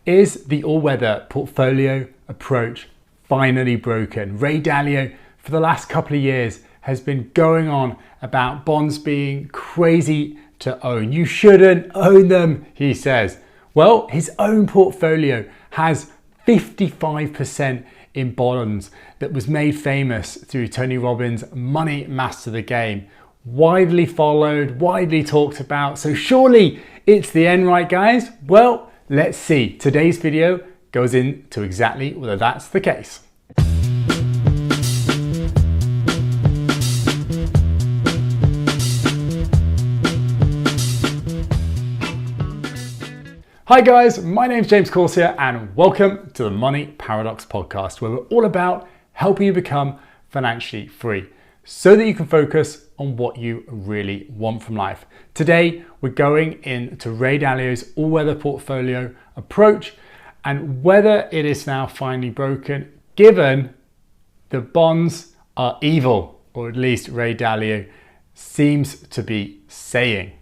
Is the all-weather portfolio approach finally broken? Ray Dalio, for the last couple of years, has been going on about bonds being crazy to own. You shouldn't own them, he says. Well, his own portfolio has 55% in bonds that was made famous through Tony Robbins' Money Master the Game. Widely followed, widely talked about. So surely it's the end, right, guys? Well, let's see. Today's video goes into exactly whether that's the case. Hi guys, my name's James Corsia and welcome to the Money Paradox podcast, where we're all about helping you become financially free so that you can focus on what you really want from life. Today, we're going into Ray Dalio's all-weather portfolio approach and whether it is now finally broken, given the bonds are evil, or at least Ray Dalio seems to be saying.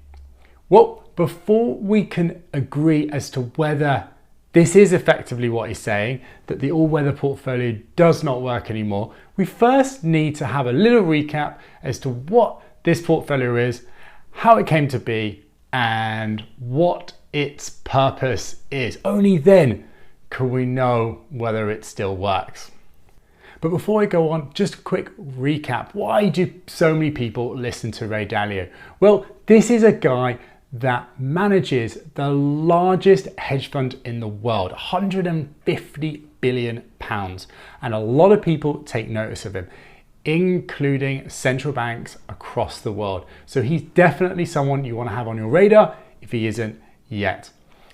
Well, before we can agree as to whether this is effectively what he's saying, that the all-weather portfolio does not work anymore, we first need to have a little recap as to what this portfolio is, how it came to be, and what its purpose is. Only then can we know whether it still works. But before I go on, just a quick recap. Why do so many people listen to Ray Dalio? Well, this is a guy that manages the largest hedge fund in the world, 150 billion pounds. And a lot of people take notice of him, including central banks across the world. So he's definitely someone you want to have on your radar if he isn't yet.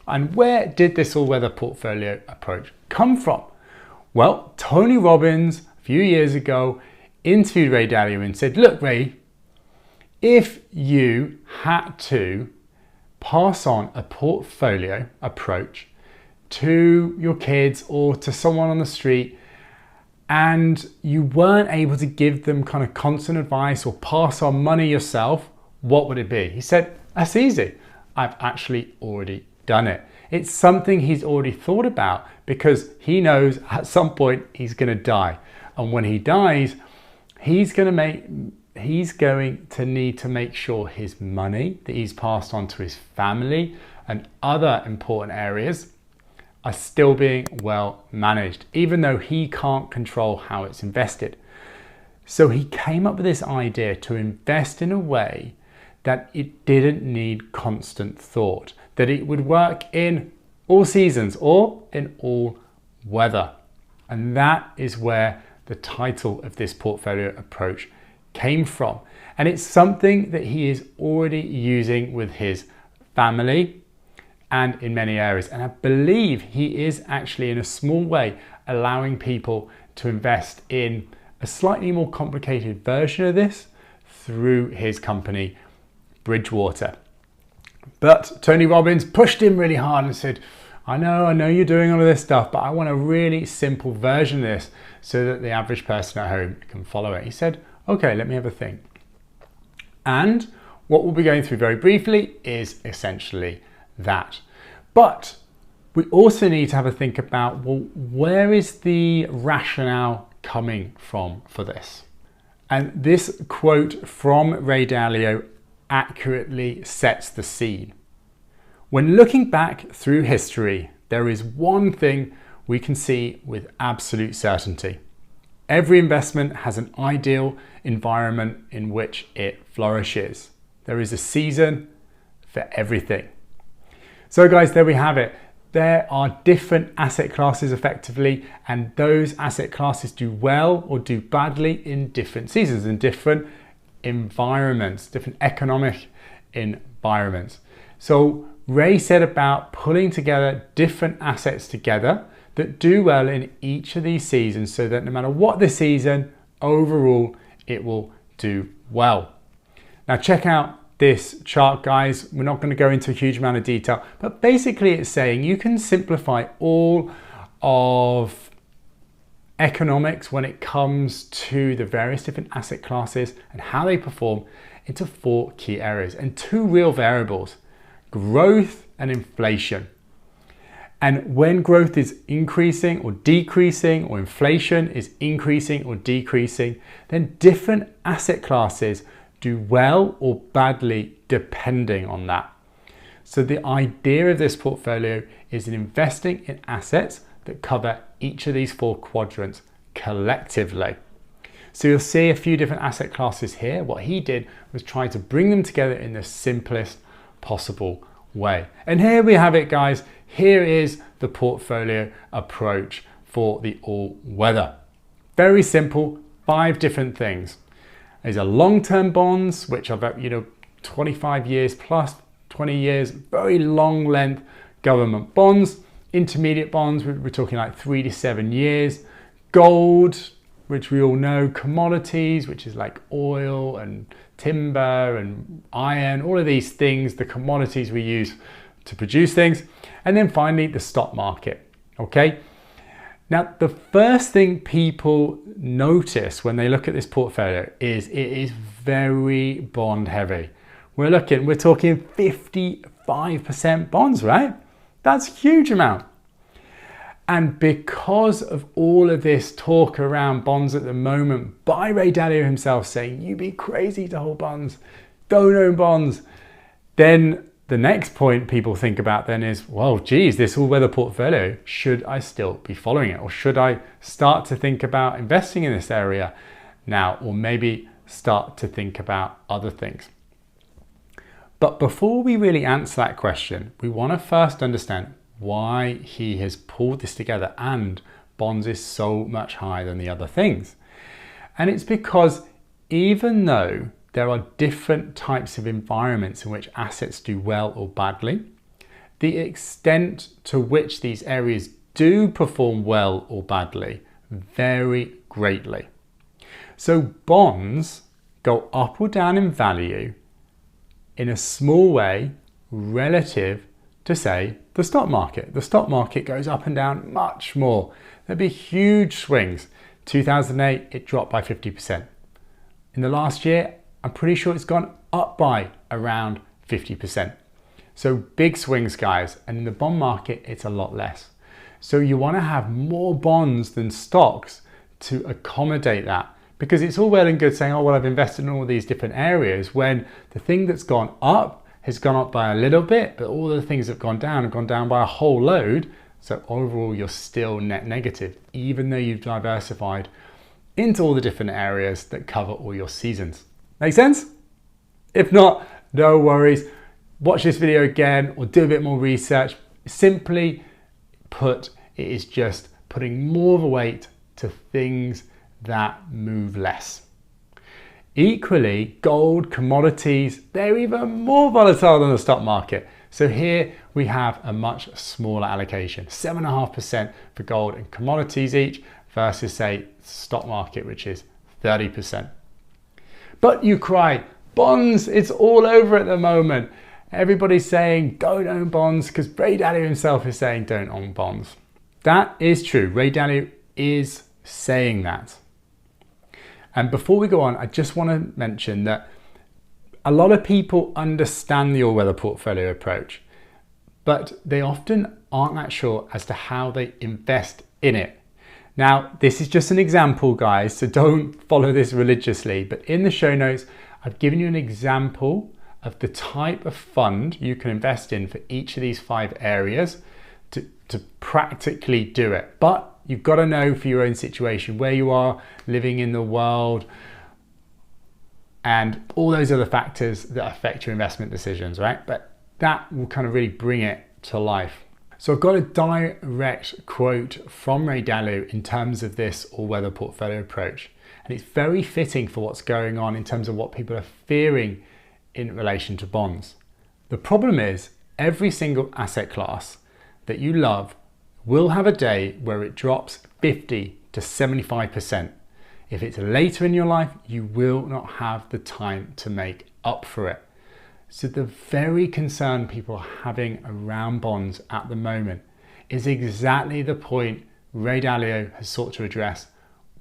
And where did this all-weather portfolio approach come from? Well, Tony Robbins, a few years ago, interviewed Ray Dalio and said, look, Ray, if you had to pass on a portfolio approach to your kids or to someone on the street and you weren't able to give them kind of constant advice or pass on money yourself, what would it be? He said, that's easy. I've actually already done it. It's something he's already thought about because he knows at some point he's going to die. And when he dies, he's going to need to make sure his money that he's passed on to his family and other important areas are still being well managed, even though he can't control how it's invested. So he came up with this idea to invest in a way that it didn't need constant thought, that it would work in all seasons or in all weather. And that is where the title of this portfolio approach came from. And it's something that he is already using with his family and in many areas. And I believe he is actually, in a small way, allowing people to invest in a slightly more complicated version of this through his company, Bridgewater. But Tony Robbins pushed him really hard and said, I know you're doing all of this stuff, but I want a really simple version of this so that the average person at home can follow it. He said, okay, let me have a think. And what we'll be going through very briefly is essentially that. But we also need to have a think about, well, where is the rationale coming from for this? And this quote from Ray Dalio accurately sets the scene. When looking back through history, there is one thing we can see with absolute certainty. Every investment has an ideal environment in which it flourishes. There is a season for everything. So guys, there we have it. There are different asset classes effectively, and those asset classes do well or do badly in different seasons, in different environments, different economic environments. So Ray said about pulling together different assets together that do well in each of these seasons so that no matter what the season, overall, it will do well. Now check out this chart, guys. We're not going to go into a huge amount of detail, but basically it's saying you can simplify all of economics when it comes to the various different asset classes and how they perform into 4 key areas and 2 real variables: growth and inflation. And when growth is increasing or decreasing, or inflation is increasing or decreasing, then different asset classes do well or badly depending on that. So the idea of this portfolio is in investing in assets that cover each of these 4 quadrants collectively. So you'll see a few different asset classes here. What he did was try to bring them together in the simplest possible way. And here we have it, guys. Here is the portfolio approach for the all-weather. Very simple, 5 different things. There's a long-term bonds, which are 25 years plus, 20 years, very long length government bonds. Intermediate bonds, we're talking like 3 to 7 years. Gold, which we all know. Commodities, which is like oil and timber and iron, all of these things, the commodities we use to produce things. And then finally, the stock market, okay? Now, the first thing people notice when they look at this portfolio is it is very bond heavy. We're talking 55% bonds, right? That's a huge amount. And because of all of this talk around bonds at the moment by Ray Dalio himself saying, you'd be crazy to hold bonds, don't own bonds, then the next point people think about then is, well, geez, this all-weather portfolio, should I still be following it? Or should I start to think about investing in this area now? Or maybe start to think about other things? But before we really answer that question, we want to first understand why he has pulled this together and bonds is so much higher than the other things. And it's because even though there are different types of environments in which assets do well or badly, the extent to which these areas do perform well or badly vary greatly. So bonds go up or down in value in a small way relative to, say, the stock market. The stock market goes up and down much more. There'd be huge swings. 2008, it dropped by 50%. In the last year, I'm pretty sure it's gone up by around 50%. So big swings, guys. And in the bond market, it's a lot less. So you want to have more bonds than stocks to accommodate that. Because it's all well and good saying, oh, well, I've invested in all these different areas, when the thing that's gone up has gone up by a little bit, but all the things that have gone down by a whole load. So overall, you're still net negative, even though you've diversified into all the different areas that cover all your seasons. Make sense? If not, no worries. Watch this video again or do a bit more research. Simply put, it is just putting more of a weight to things that move less. Equally, gold, commodities, they're even more volatile than the stock market. So here we have a much smaller allocation, 7.5% for gold and commodities each versus, say, stock market, which is 30%. But you cry, bonds, it's all over at the moment. Everybody's saying don't own bonds because Ray Dalio himself is saying don't own bonds. That is true. Ray Dalio is saying that. And before we go on, I just want to mention that a lot of people understand the all-weather portfolio approach, but they often aren't that sure as to how they invest in it. Now, this is just an example, guys, so don't follow this religiously, but in the show notes, I've given you an example of the type of fund you can invest in for each of these 5 areas to practically do it. But you've got to know for your own situation where you are living in the world and all those other factors that affect your investment decisions, right? But that will kind of really bring it to life. So I've got a direct quote from Ray Dalio in terms of this all-weather portfolio approach. And it's very fitting for what's going on in terms of what people are fearing in relation to bonds. The problem is every single asset class that you love will have a day where it drops 50 to 75%. If it's later in your life, you will not have the time to make up for it. So the very concern people are having around bonds at the moment is exactly the point Ray Dalio has sought to address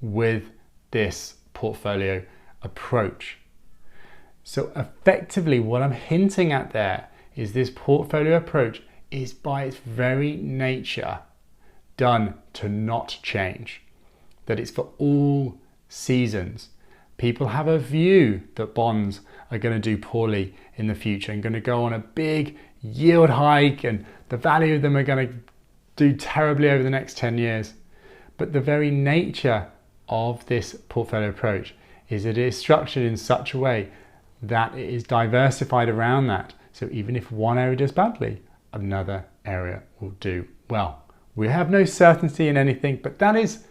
with this portfolio approach. So effectively what I'm hinting at there is this portfolio approach is by its very nature done to not change, that it's for all seasons. People have a view that bonds are going to do poorly in the future and going to go on a big yield hike and the value of them are going to do terribly over the next 10 years. But the very nature of this portfolio approach is that it is structured in such a way that it is diversified around that. So even if one area does badly, another area will do well. We have no certainty in anything, but that is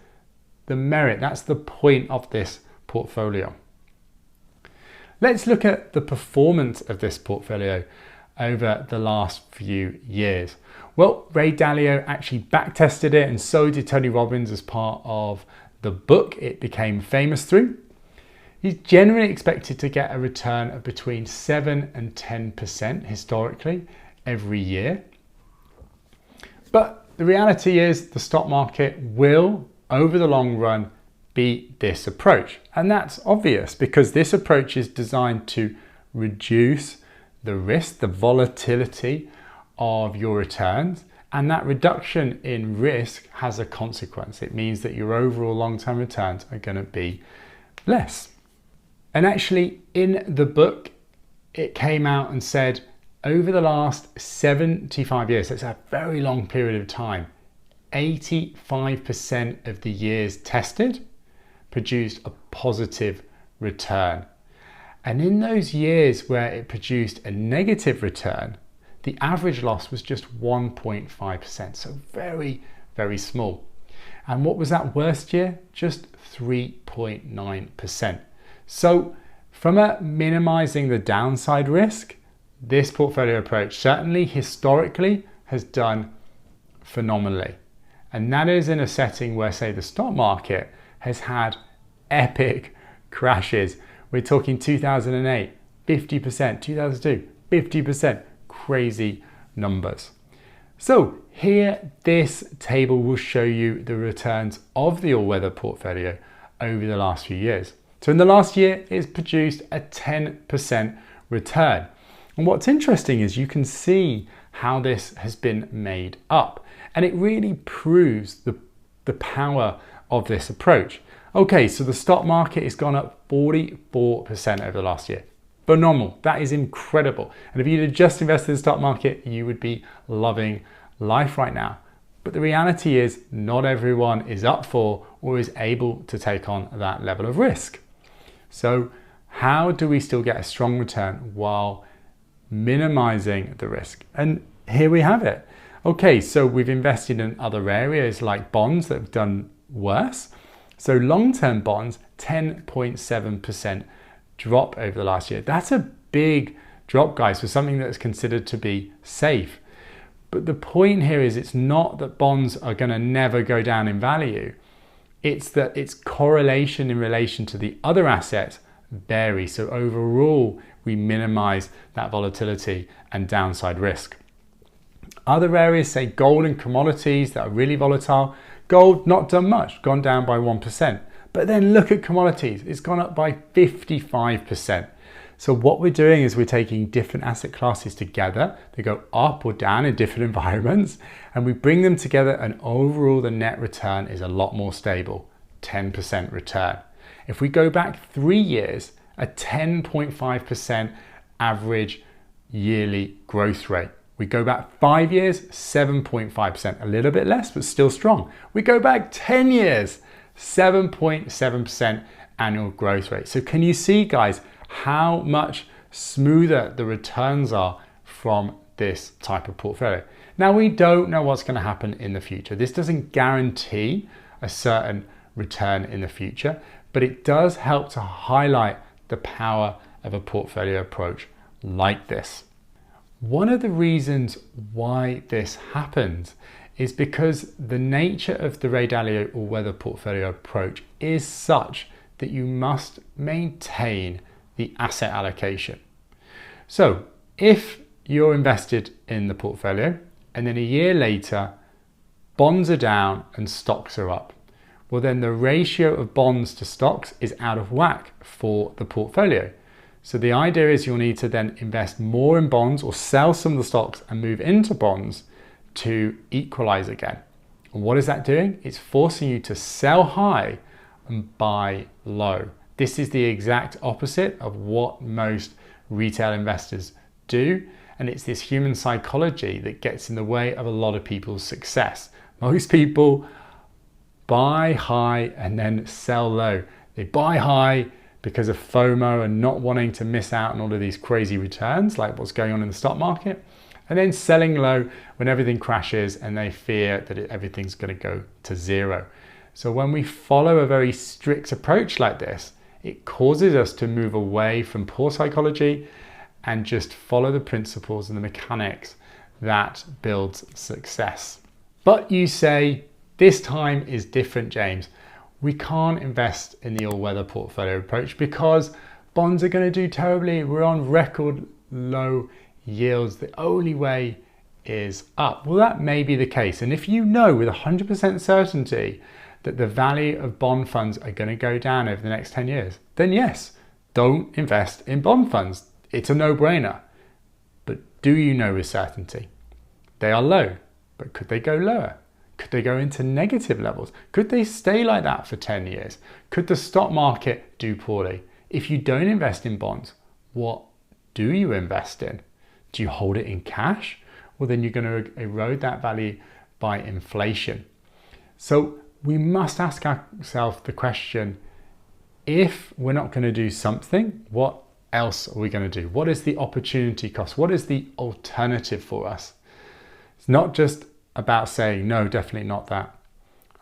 the merit, that's the point of this portfolio. Let's look at the performance of this portfolio over the last few years. Well, Ray Dalio actually backtested it, and so did Tony Robbins as part of the book it became famous through. He's generally expected to get a return of between 7 and 10% historically every year. But the reality is the stock market will, over the long run, beat this approach. And that's obvious because this approach is designed to reduce the risk, the volatility of your returns. And that reduction in risk has a consequence. It means that your overall long-term returns are going to be less. And actually in the book, it came out and said over the last 75 years, that's a very long period of time, 85% of the years tested produced a positive return. And in those years where it produced a negative return, the average loss was just 1.5%, so very, very small. And what was that worst year? Just 3.9%. So from a minimizing the downside risk, this portfolio approach certainly historically has done phenomenally. And that is in a setting where, say, the stock market has had epic crashes. We're talking 2008, 50%, 2002, 50%, crazy numbers. So here, this table will show you the returns of the all-weather portfolio over the last few years. So in the last year, it's produced a 10% return. And what's interesting is you can see how this has been made up. And it really proves the power of this approach. Okay, so the stock market has gone up 44% over the last year. Phenomenal, that is incredible. And if you had just invested in the stock market, you would be loving life right now. But the reality is not everyone is up for or is able to take on that level of risk. So how do we still get a strong return while minimizing the risk? And here we have it. Okay, so we've invested in other areas like bonds that have done worse. So long-term bonds, 10.7% drop over the last year. That's a big drop, guys, for something that's considered to be safe. But the point here is it's not that bonds are going to never go down in value. It's that its correlation in relation to the other assets vary. So overall, we minimize that volatility and downside risk. Other areas, say gold and commodities that are really volatile. Gold, not done much, gone down by 1%. But then look at commodities, it's gone up by 55%. So what we're doing is we're taking different asset classes together. They go up or down in different environments, and we bring them together, and overall the net return is a lot more stable, 10% return. If we go back 3 years, a 10.5% average yearly growth rate. We go back 5 years, 7.5%, a little bit less, but still strong. We go back 10 years, 7.7% annual growth rate. So can you see, guys, how much smoother the returns are from this type of portfolio? Now, we don't know what's going to happen in the future. This doesn't guarantee a certain return in the future, but it does help to highlight the power of a portfolio approach like this. One of the reasons why this happens is because the nature of the Ray Dalio all-weather portfolio approach is such that you must maintain the asset allocation. So if you're invested in the portfolio and then a year later bonds are down and stocks are up, well then the ratio of bonds to stocks is out of whack for the portfolio. So the idea is you'll need to then invest more in bonds or sell some of the stocks and move into bonds to equalize again. And what is that doing? It's forcing you to sell high and buy low. This is the exact opposite of what most retail investors do. And it's this human psychology that gets in the way of a lot of people's success. Most people buy high and then sell low. They buy high because of FOMO and not wanting to miss out on all of these crazy returns, like what's going on in the stock market, and then selling low when everything crashes and they fear that everything's going to go to zero. So when we follow a very strict approach like this, it causes us to move away from poor psychology and just follow the principles and the mechanics that builds success. But you say, this time is different, James. We can't invest in the all-weather portfolio approach because bonds are going to do terribly. We're on record low yields. The only way is up. Well, that may be the case. And if you know with 100% certainty that the value of bond funds are going to go down over the next 10 years, then yes, don't invest in bond funds. It's a no-brainer. But do you know with certainty? They are low, but could they go lower? Could they go into negative levels? Could they stay like that for 10 years? Could the stock market do poorly? If you don't invest in bonds, what do you invest in? Do you hold it in cash? Well, then you're going to erode that value by inflation. So we must ask ourselves the question, if we're not going to do something, what else are we going to do? What is the opportunity cost? What is the alternative for us? It's not just about saying, no, definitely not that.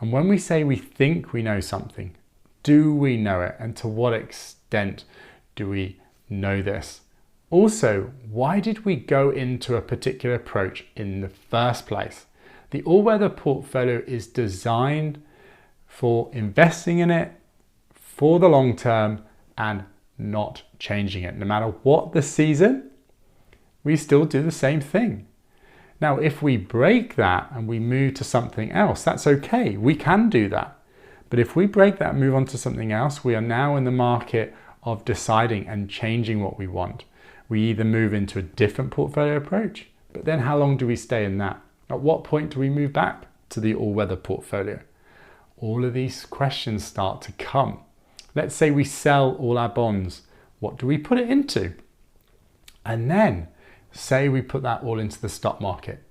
And when we say we think we know something, do we know it? And to what extent do we know this? Also, why did we go into a particular approach in the first place? The all-weather portfolio is designed for investing in it for the long term and not changing it. No matter what the season, we still do the same thing. Now, if we break that and we move to something else, that's okay. We can do that. But if we break that and move on to something else, we are now in the market of deciding and changing what we want. We either move into a different portfolio approach, but then how long do we stay in that? At what point do we move back to the all-weather portfolio? All of these questions start to come. Let's say we sell all our bonds. What do we put it into? And then say we put that all into the stock market.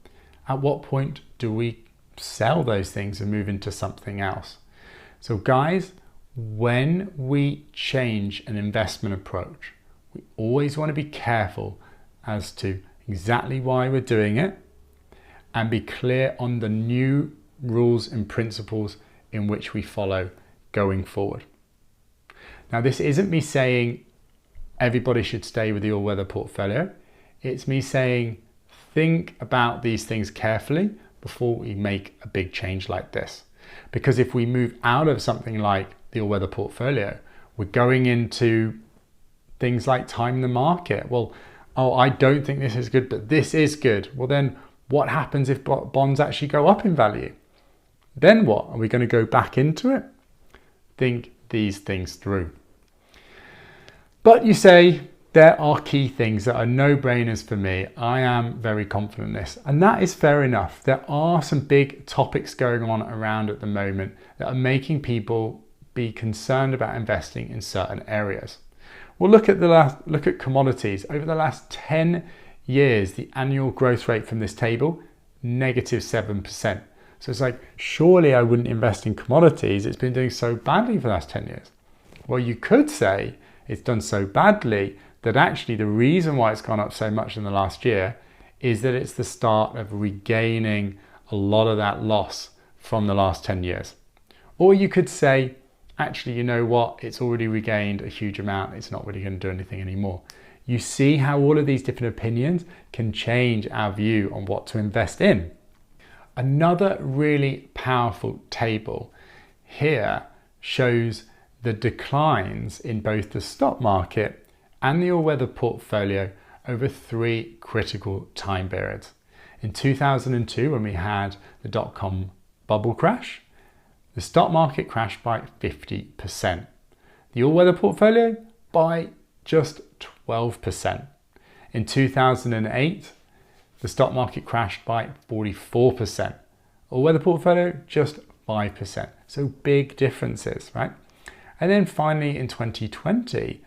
At what point do we sell those things and move into something else? So guys, when we change an investment approach, we always want to be careful as to exactly why we're doing it and be clear on the new rules and principles in which we follow going forward. Now, this isn't me saying everybody should stay with the all-weather portfolio. It's me saying, think about these things carefully before we make a big change like this. Because if we move out of something like the all-weather portfolio, we're going into things like time the market. Well, oh, I don't think this is good, but this is good. Well, then what happens if bonds actually go up in value? Then what? Are we going to go back into it? Think these things through. But you say, there are key things that are no-brainers for me. I am very confident in this, and that is fair enough. There are some big topics going on around at the moment that are making people be concerned about investing in certain areas. Well, look at commodities. Over the last 10 years, the annual growth rate from this table, -7%. So it's like, surely I wouldn't invest in commodities. It's been doing so badly for the last 10 years. Well, you could say it's done so badly that actually the reason why it's gone up so much in the last year is that it's the start of regaining a lot of that loss from the last 10 years. Or you could say, actually, you know what? It's already regained a huge amount. It's not really going to do anything anymore. You see how all of these different opinions can change our view on what to invest in. Another really powerful table here shows the declines in both the stock market and the all-weather portfolio over 3 critical time periods. In 2002, when we had the dot-com bubble crash, the stock market crashed by 50%. The all-weather portfolio by just 12%. In 2008, the stock market crashed by 44%. All-weather portfolio, just 5%. So big differences, right? And then finally in 2020,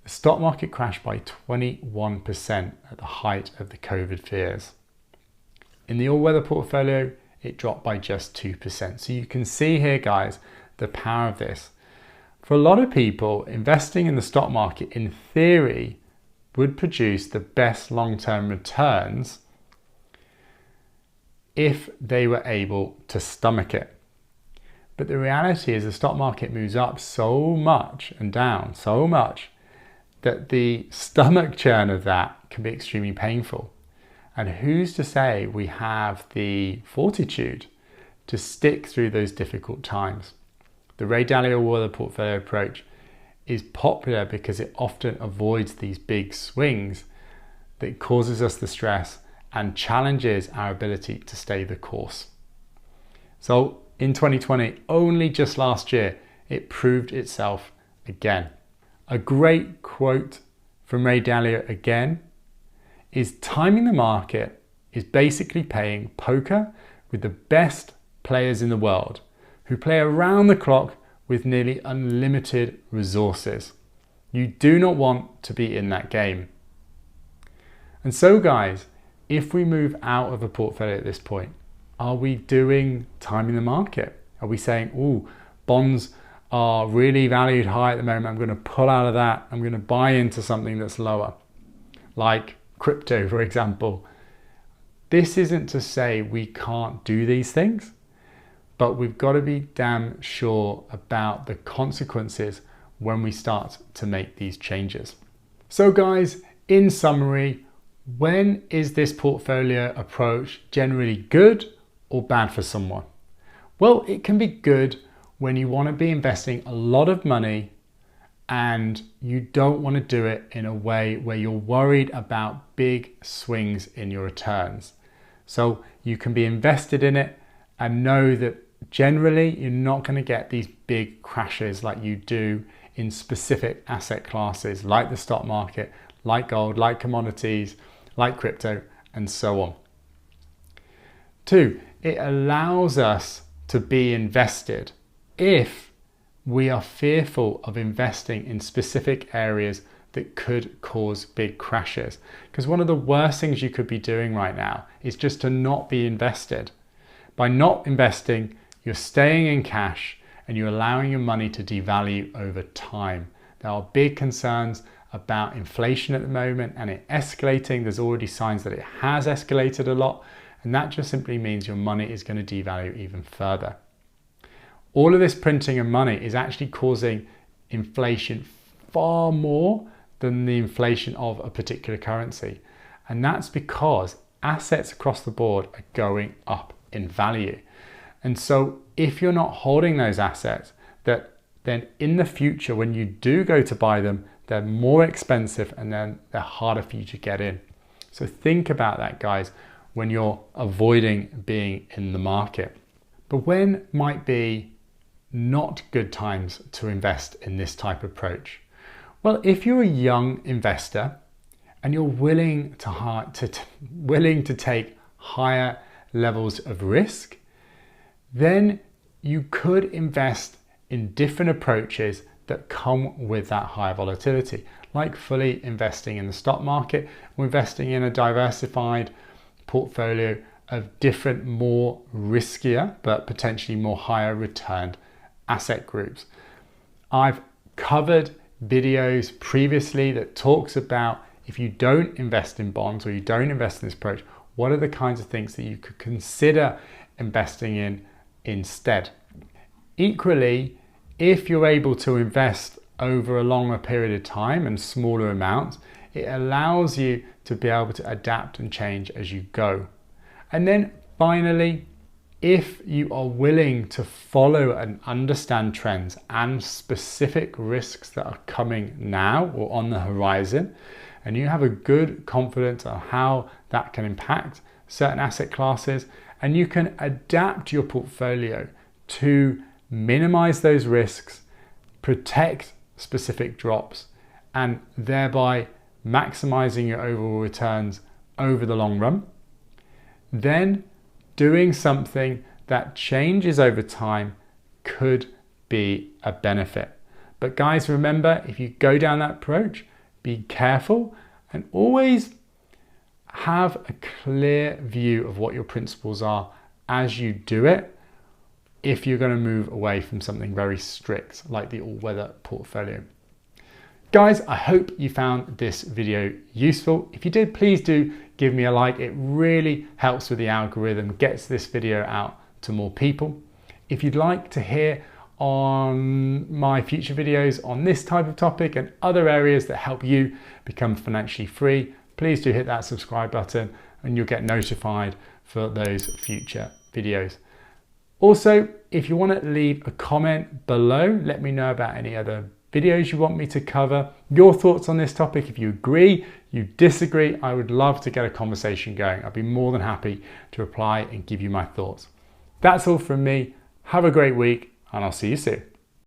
the stock market crashed by 21% at the height of the COVID fears. In the all-weather portfolio, it dropped by just 2%. So you can see here, guys, the power of this. For a lot of people, investing in the stock market, in theory, would produce the best long-term returns if they were able to stomach it. But the reality is the stock market moves up so much and down so much that the stomach churn of that can be extremely painful. And who's to say we have the fortitude to stick through those difficult times? The Ray Dalio all-weather portfolio approach is popular because it often avoids these big swings that causes us the stress and challenges our ability to stay the course. So in 2020, only just last year, it proved itself again. A great quote from Ray Dalio again is timing the market is basically playing poker with the best players in the world who play around the clock with nearly unlimited resources. You do not want to be in that game. And so guys, if we move out of a portfolio at this point, are we doing timing the market? Are we saying, oh, bonds are really valued high at the moment, I'm going to pull out of that, I'm going to buy into something that's lower, like crypto, for example? This isn't to say we can't do these things, but we've got to be damn sure about the consequences when we start to make these changes. So guys, in summary, when is this portfolio approach generally good or bad for someone? Well, it can be good when you want to be investing a lot of money and you don't want to do it in a way where you're worried about big swings in your returns. So you can be invested in it and know that generally you're not going to get these big crashes like you do in specific asset classes like the stock market, like gold, like commodities, like crypto, and so on. 2, it allows us to be invested if we are fearful of investing in specific areas that could cause big crashes. Because one of the worst things you could be doing right now is just to not be invested. By not investing, you're staying in cash and you're allowing your money to devalue over time. There are big concerns about inflation at the moment and it escalating. There's already signs that it has escalated a lot, and that just simply means your money is going to devalue even further. All of this printing of money is actually causing inflation far more than the inflation of a particular currency. And that's because assets across the board are going up in value. And so if you're not holding those assets, then in the future, when you do go to buy them, they're more expensive and then they're harder for you to get in. So think about that, guys, when you're avoiding being in the market. But when might be not good times to invest in this type of approach? Well, if you're a young investor and you're willing to take higher levels of risk, then you could invest in different approaches that come with that higher volatility, like fully investing in the stock market or investing in a diversified portfolio of different, more riskier, but potentially more higher returned asset groups. I've covered videos previously that talks about if you don't invest in bonds or you don't invest in this approach, what are the kinds of things that you could consider investing in instead. Equally, if you're able to invest over a longer period of time and smaller amounts, it allows you to be able to adapt and change as you go. And then finally, if you are willing to follow and understand trends and specific risks that are coming now or on the horizon, and you have a good confidence on how that can impact certain asset classes, and you can adapt your portfolio to minimize those risks, protect specific drops, and thereby maximizing your overall returns over the long run, then doing something that changes over time could be a benefit. But guys, remember, if you go down that approach, be careful and always have a clear view of what your principles are as you do it, if you're going to move away from something very strict like the all-weather portfolio. Guys, I hope you found this video useful. If you did, please do give me a like. It really helps with the algorithm, gets this video out to more people. If you'd like to hear on my future videos on this type of topic and other areas that help you become financially free, please do hit that subscribe button and you'll get notified for those future videos. Also, if you want to leave a comment below, let me know about any other videos you want me to cover, your thoughts on this topic. If you agree, you disagree, I would love to get a conversation going. I'd be more than happy to reply and give you my thoughts. That's all from me. Have a great week, and I'll see you soon.